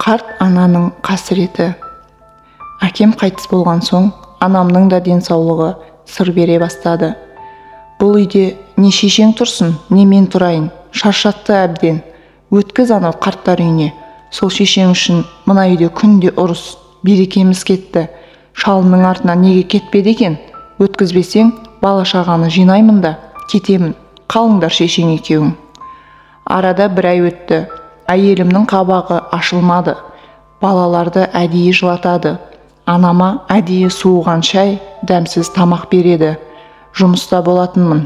Қарт ананың қасіреті. Әкем қайтыс болған соң, анамның да денсаулығы сыр бере бастады. Бұл үйде не шешең тұрсын, не мен тұрайын, шаршатты әбден. Өткіз анау қарттар үйіне. Сол шешең үшін мына үйде күнде ұрыс, берекеміз кетті. Шалының артынан неге кетпеді екен? Өткізбесең, бала шағаны жинаймын да, кетемін. Қалыңдар шешең екеуің. Арада бір ай өтті. Әйелімнің қабағы ашылмады. Балаларды әдейі жылатады. Анама әдейі суыған шай, дәмсіз тамақ береді. Жұмыста болатынмын.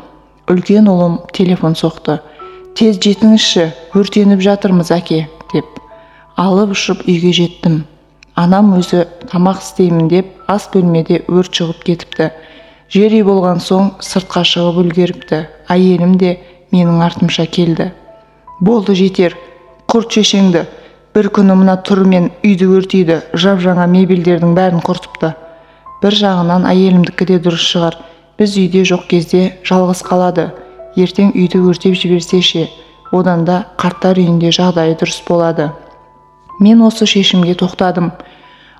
Үлкен ұлым телефон соқты. Тез жетіңізші, өртеніп жатырмыз әке, деп. Алып ұшып үйге жеттім. Анам өзі тамақ істеймін деп ас бөлмеде өрт шығып кетіпті. Жер үй болған соң сыртқа шығып үлгеріпті. Әйелім де менің артымша келді. Болды, жетер. Құрт шешеңді. Бір күні мына тұрмен үйді өртейді, жап-жаңа мебелдердің бәрін құртыпты. Бір жағынан әйелімдікі де дұрыс шығар. Біз үйде жоқ кезде жалғыз қалады. Ертең үйді өртеп жіберсеше, одан да қарттар үйінде жағдайы дұрыс болады. Мен осы шешімге тоқтадым.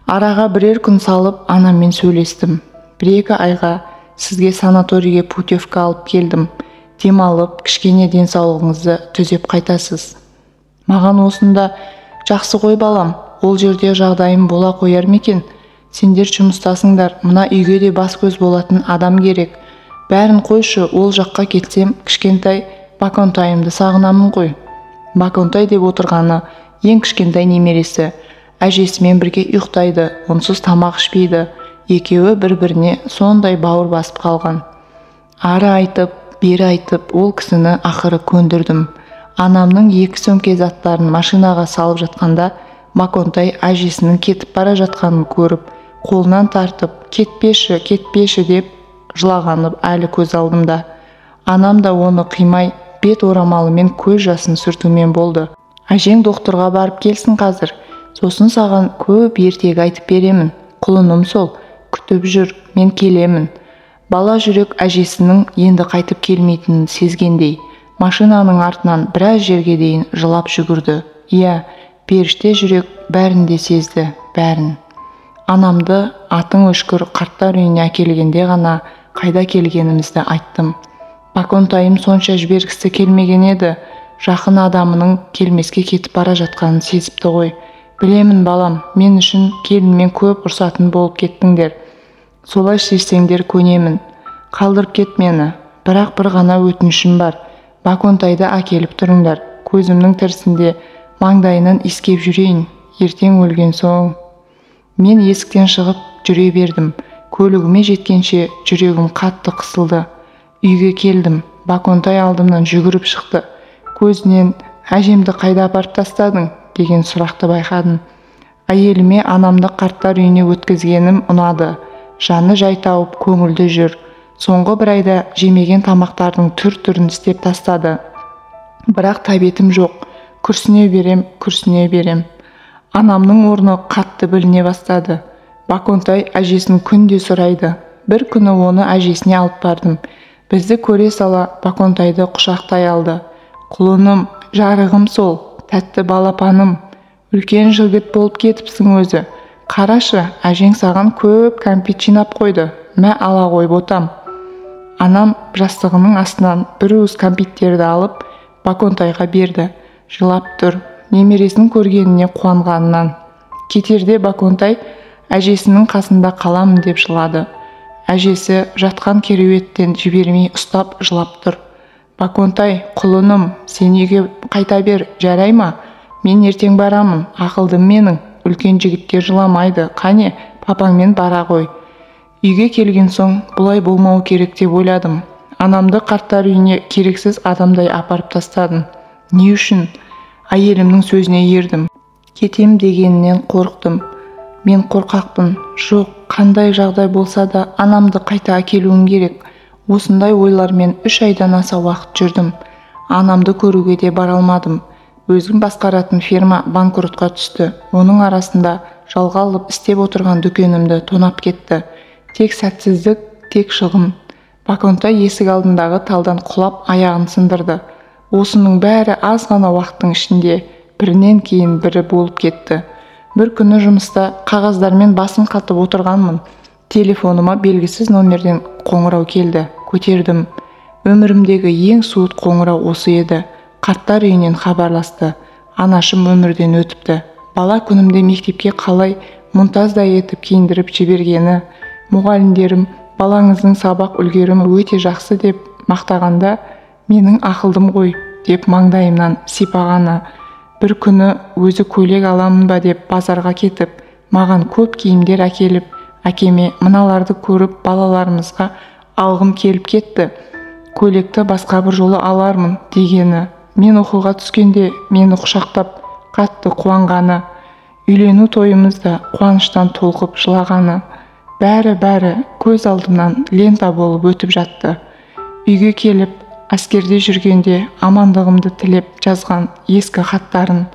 Араға бірер күн салып анаммен сөйлестім. Бір-екі айға сізге санаторийге путевка алып келдім. Демалып, кішкене денсаулығыңызды түзеп қайтасыз. Маған осында жақсы қой балам, ол жерде жағдайым бола қояр мекен? Сендер жұмыстасыңдар, мына үйге де бас көз болатын адам керек. Бәрін қойшы, ол жаққа кетсем, кішкентай Баконтайымды сағынамын ғой. Баконтай деп отырғаны ең кішкентай немересі. Әжесімен бірге ұйықтайды, онсыз тамақ ішпейді. Екеуі бір-біріне сондай бауыр басып қалған. Ары айтып, бері айтып, ол кісіні ақыры көндірдім. Анамның 2 сөмке заттарын машинаға салып жатқанда, Баконтай әжесінің кетіп бара жатқанын көріп, қолынан тартып, кетпеші, кетпеші деп жылағанып әлі көз алдымда. Анам да оны қимай, бет орамалымен көз жасын сүртумен болды. Әжең докторға барып келсін қазір. Сосын саған көп ертегі айтып беремін. Құлыным сол, күтіп жүр, мен келемін. Бала жүрек әжесінің енді қайтып келмейтінін сезгендей, машинаның артынан біраз жерге дейін жылап жүгірді. Иә, періште жүрек бәрін де сезді, бәрін. Анамды атың өшкір қарттар үйіне әкелгенде ғана қайда келгенімізді айттым. Баконтайым сонша жібергісі келмеген еді, жақын адамының келмеске кетіп бара жатқанын сезіпті ғой. Білемін балам, мен үшін келінмен көп ұрсатын болып кеттіңдер. Солай шешсеңдер көнемін. Қалдырып кет мені. Бірақ бір ғана өтінішім бар. Баконтайды әкеліп тұрыңдар. Көзімнің тірісінде маңдайынан иіскеп жүрейін. Ертең өлген соң. Мен есіктен шығып жүре бердім. Көлігіме жеткенше жүрегім қатты қысылды. Үйге келдім. Баконтай алдымнан жүгіріп шықты. Көзінен әжемді қайда апарып тастадың деген сұрақты байқадым. Әйеліме анамды қарттар үйіне өткізгенім ұнады. Жаны жай тауып көңілді жүр. Соңғы бір айда жемеген тамақтардың түр-түрін істеп тастады. Бірақ тәбетім жоқ. Күрсіне берем. Анамның орны қатты біліне бастады. Баконтай әжесін күнде сұрайды. Бір күні оны әжесіне алып бардым. Бізді көре сала Баконтайды құшақтай алды. Құлыным, жарығым сол, тәтті балапаным. Үлкен жігіт болып кетіпсің өзі. Қарашы, әжең саған көп кәмпит жинап қойды. Мә ала ғой ботам. Анам жастығының астынан бір уыс кәмпиттерді алып, Баконтайға берді. Жылап тұр, немересін көргеніне қуанғанынан. Кетерде Баконтай әжесінің қасында қаламын деп жылады. Әжесі жатқан кереуеттен жібермей ұстап жылап тұр. Баконтай, құлыным, сен үйге қайта бер, жарай ма? Мен ертең барамын, ақылдым менің. Үлкен жігіттер жыламайды, қане, папаңмен бара ғой. Үйге келген соң бұлай болмау керек деп ойладым. Анамды қарттар үйіне керексіз адамдай апарып тастадым. Не үшін? Әйелімнің сөзіне ердім. Кетем дегенінен қорықтым. Мен қорқақпын. Жоқ, қандай жағдай болса да анамды қайта әкелуім керек. Осындай ойлармен 3 айдан аса уақыт жүрдім. Анамды көруге де бара алмадым. Өзім басқаратын фирма банкротқа түсті. Оның арасында жалға алып істеп отырған дүкенімді тонап кетті. Тек сәтсіздік, тек шығын. Баконтай есік алдындағы талдан құлап аяғын сындырды. Осының бәрі аз ғана уақыттың ішінде бірінен кейін бірі болып кетті. Бір күні жұмыста қағаздармен басын қатып отырғанмын. Телефоныма белгісіз номерден қоңырау келді. Көтердім. Өмірімдегі ең суыт қоңырау осы еді. Қарттар үйінен хабарласты. Анашым өмірден өтіпті. Бала күнімде мектепке қалай мұнтаздай етіп киіндіріп жібергені, мұғалімдерім балаңыздың сабақ үлгерімі өте жақсы деп мақтағанда, менің ақылдым ғой деп маңдайымнан сипағаны. Бір күні өзі көйлек аламын ба деп базарға кетіп, маған көп киімдер әкеліп, әкеме мыналарды көріп балаларымызға алғым келіп кетті. Көйлекті басқа бір жолы алармын дегені. Мен оқуға түскенде мені құшақтап қатты қуанғаны. Үйлену тойымызда қуаныштан толқып жылағаны. Бәрі көз алдымнан лента болып өтіп жатты. Үйге келіп, әскерде жүргенде амандығымды тілеп жазған ескі хаттарын,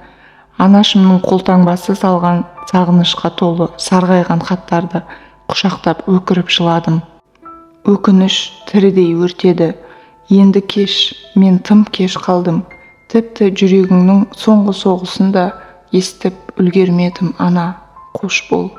анашымның қолтаңбасы салған сағынышқа толы сарғайған хаттарды құшақтап өкіріп жыладым. Өкініш тірідей өртеді. Енді кеш, мен тым кеш қалдым. Тіпті жүрегіңнің соңғы соғысын да естіп үлгермедім, ана. Қош бол.